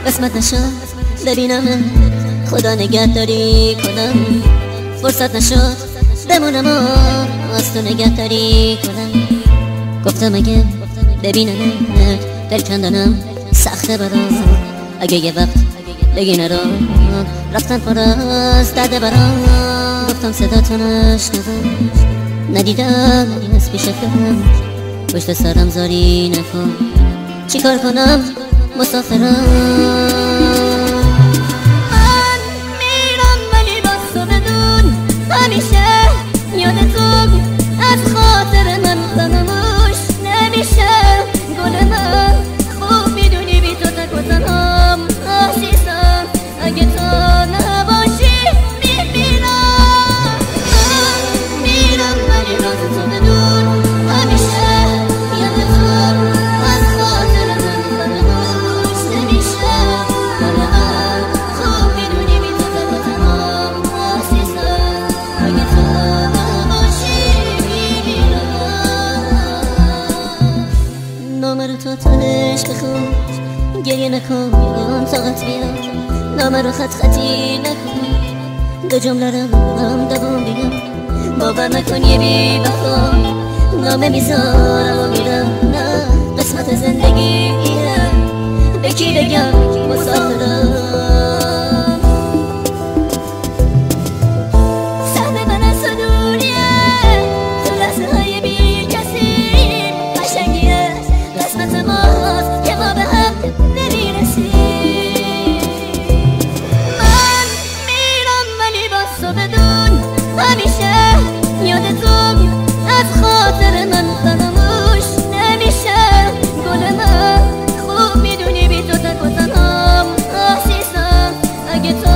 قسمت نشد ببینم خدا نگهداری کنم، فرصت نشد بمونم و از تو نگهداری کنم. گفتم اگه ببینم دل کندنم سخته برام، اگه یه وقت بگی نرام رفتن پر از درد برام. گفتم صداتو نشنوم ندیدم از پیش فرم، پشت سرم زاری نکن چیکار کنم مسافرم. همیشه یادتون از خاطر من فراموش نمیشه. گل من خوب میدونی بی تو تک و تنهام عزیزم، اگه تو نباشی میمیرم. من میرم ولی راز تو بدون، همیشه یادتون از خاطر من فراموش نمیشه. گل من خوب میدونی بی تو تک و تنهام عزیزم، اگه تو نباشی میمیرم. نامه رو تا تنش بخون، گریه نکن طاقت بیار، نامه رو خط خطی نکن، دو جمله رو هم دوام بگم. باور نکن یه بی وفا نامه میذارم و میرم، نه قسمت زندگی اینه، به کی بگم مسافرم. همیشه یادتون از خاطر من فراموش نمیشه. گل من خوب میدونی بی تو تک و تنهام عزیزم، اگه تو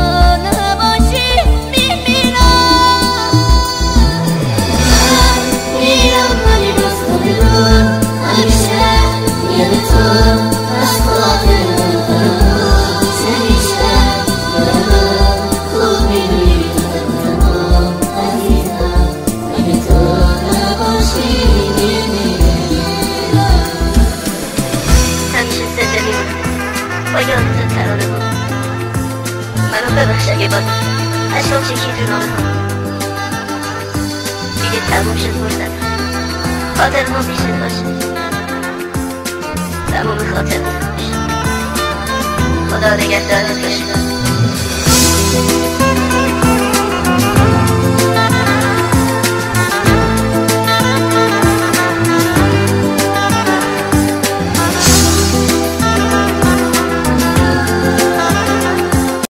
نباشی میمیرم. من میرم ولی باز تو بدون، همیشه یادتون از خاطر من فراموش نمیشه. گل من خوب میدونی بی تو تک و تنهام عزیزم، اگه تو نباشی میمیرم. همیشه زنده میمونم با یادت ترانه ها، منو ببخش اگه باز اشکام چکی تو نامه ها دیگه تموم شد فرصت، خاطر ما پیشت باشه، تموم خاطر باشه. خدا نگهدارت باشه.